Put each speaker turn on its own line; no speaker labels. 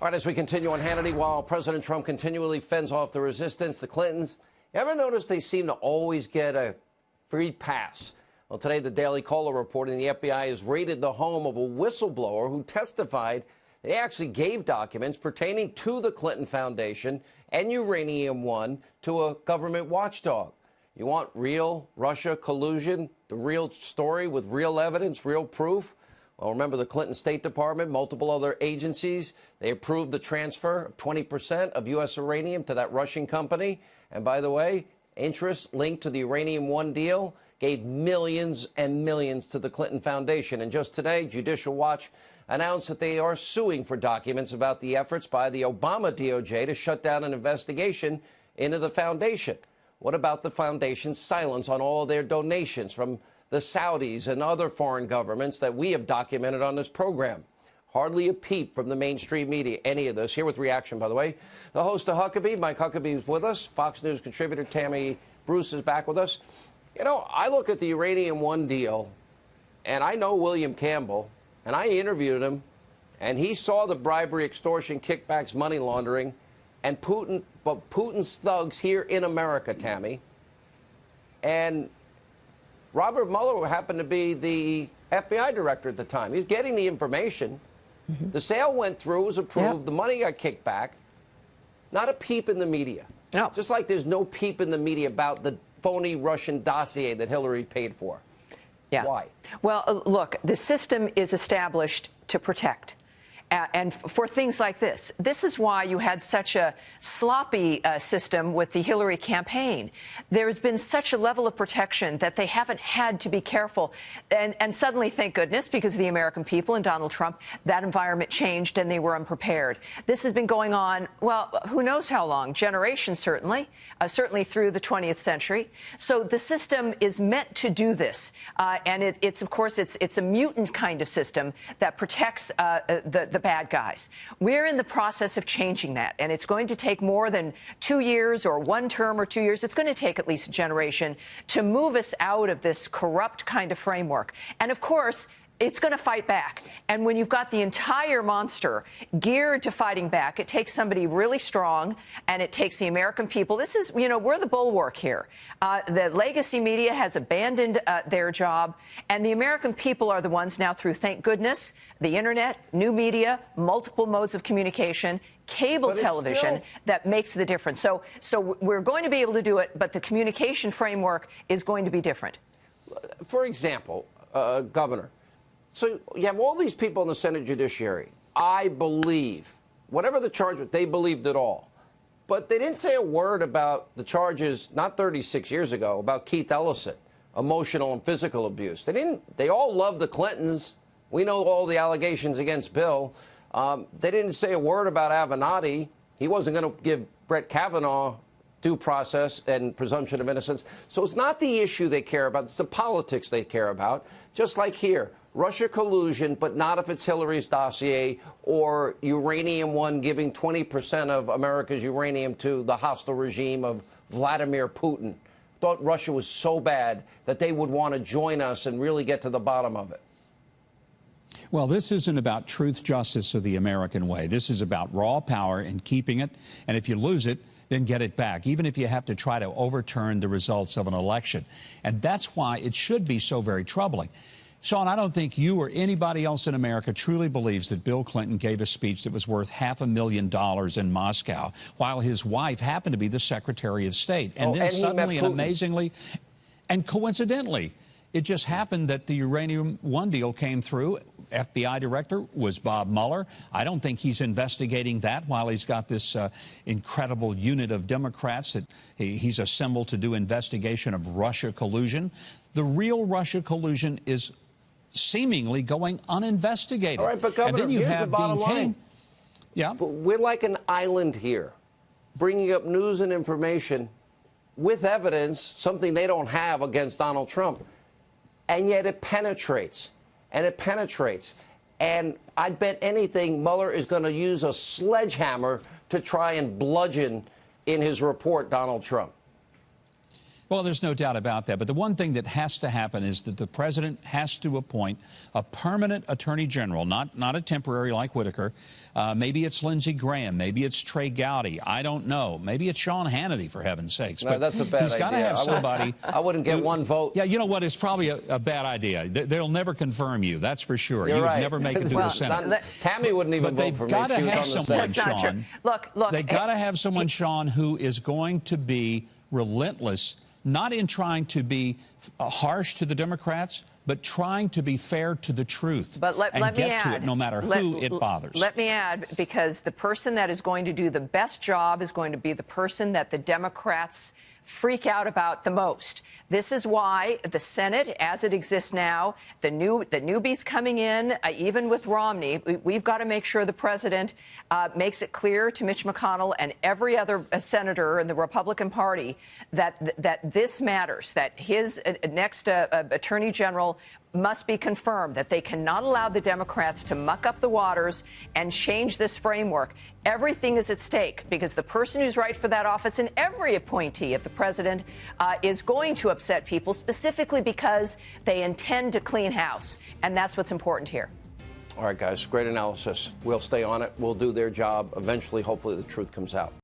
All right, as we continue on Hannity, while President Trump continually fends off the resistance, the Clintons, you ever notice they seem to always get a free pass? Well, today, the Daily Caller reporting the FBI has raided the home of a whistleblower who testified they actually gave documents pertaining to the Clinton Foundation and Uranium One to a government watchdog. You want real Russia collusion, the real story with real evidence, real proof? Well, remember the Clinton State Department, multiple other agencies, they approved the transfer of 20% of U.S. uranium to that Russian company. And by the way, interest linked to the Uranium One deal gave millions and millions to the Clinton Foundation. And just today, Judicial Watch announced that they are suing for documents about the efforts by the Obama DOJ to shut down an investigation into the foundation. What about the foundation's silence on all their donations from the Saudis and other foreign governments that we have documented on this program? Hardly a peep from the mainstream media, any of this. Here with reaction, by the way, the host of Huckabee, Mike Huckabee, is with us. Fox News contributor Tammy Bruce is back with us. You know, I look at the Uranium One deal, and I know William Campbell, and I interviewed him, and he saw the bribery, extortion, kickbacks, money laundering, and Putin's thugs here in America, Tammy. And Robert Mueller happened to be the FBI director at the time. He's getting the information. The sale went through, was approved. The money got kicked back. Not a peep in the media.
No.
Just like there's no peep in the media about the phony Russian dossier that Hillary paid for.
Yeah.
Why?
Well, look, the system is established to protect. And for things like this. This is why you had such a sloppy system with the Hillary campaign. There's been such a level of protection that they haven't had to be careful. And suddenly, thank goodness, because of the American people and Donald Trump, that environment changed and they were unprepared. This has been going on, well, who knows how long, generations certainly, certainly through the 20th century. So the system is meant to do this. And it's, of course, it's a mutant kind of system that protects the bad guys. We're in the process of changing that, and it's going to take more than 2 years or one term or 2 years. It's going to take at least a generation to move us out of this corrupt kind of framework. And of course, it's going to fight back. And when you've got the entire monster geared to fighting back, it takes somebody really strong, and it takes the American people. This is, you know, we're the bulwark here. The legacy media has abandoned their job, and the American people are the ones now, through, thank goodness, the internet, new media, multiple modes of communication, cable television, that makes the difference. So we're going to be able to do it, but the communication framework is going to be different.
For example, Governor, so you have all these people in the Senate Judiciary. I believe, whatever the charge, they believed it all. But they didn't say a word about the charges, not 36 years ago, about Keith Ellison, emotional and physical abuse. They all love the Clintons. We know all the allegations against Bill. They didn't say a word about Avenatti. He wasn't going to give Brett Kavanaugh due process and presumption of innocence. So it's not the issue they care about. It's the politics they care about. Just like here, Russia collusion, but not if it's Hillary's dossier, or Uranium One giving 20% of America's uranium to the hostile regime of Vladimir Putin. Thought Russia was so bad that they would want to join us and really get to the bottom of it.
Well, this isn't about truth, justice, or the American way. This is about raw power and keeping it. And if you lose it, then get it back, even if you have to try to overturn the results of an election. And that's why it should be so very troubling. Sean, I don't think you or anybody else in America truly believes that Bill Clinton gave a speech that was worth $500,000 in Moscow, while his wife happened to be the Secretary of State. And then suddenly and amazingly, and coincidentally, it just happened that the Uranium One deal came through. FBI director was Bob Mueller. I don't think he's investigating that while he's got this incredible unit of Democrats that he's assembled to do investigation of Russia collusion. The real Russia collusion is seemingly going uninvestigated.
All right, but Governor,
and then you
here's
have
the bottom
Dean
line.
King. Yeah.
But we're like an island here, bringing up news and information with evidence, something they don't have against Donald Trump. And yet it penetrates, and it penetrates. And I bet anything Mueller is going to use a sledgehammer to try and bludgeon in his report Donald Trump.
Well, there's no doubt about that. But the one thing that has to happen is that the president has to appoint a permanent attorney general, not a temporary like Whitaker. Maybe it's Lindsey Graham. Maybe it's Trey Gowdy. I don't know. Maybe it's Sean Hannity, for heaven's sakes.
No,
but
that's a bad
he's got to
idea.
have somebody.
I wouldn't get one vote.
Yeah, you know what? It's probably a bad idea. They'll never confirm you. That's for sure.
You're
You would
right.
never make it to the Senate.
Tammy wouldn't even vote for me.
But they've got to have someone,
That's not true.
Sean.
Look.
They've got to have someone, Sean, who is going to be relentless, not in trying to be harsh to the Democrats, but trying to be fair to the truth and get to it no matter who it bothers.
Let me add, because the person that is going to do the best job is going to be the person that the Democrats freak out about the most. This is why the Senate, as it exists now, the newbies coming in, even with Romney, we've got to make sure the president makes it clear to Mitch McConnell and every other senator in the Republican Party that this matters, that his next attorney general must be confirmed, that they cannot allow the Democrats to muck up the waters and change this framework. Everything is at stake because the person who's right for that office and every appointee of the president is going to upset people, specifically because they intend to clean house. And that's what's important here.
All right, guys, great analysis. We'll stay on it. We'll do their job. Eventually, hopefully, the truth comes out.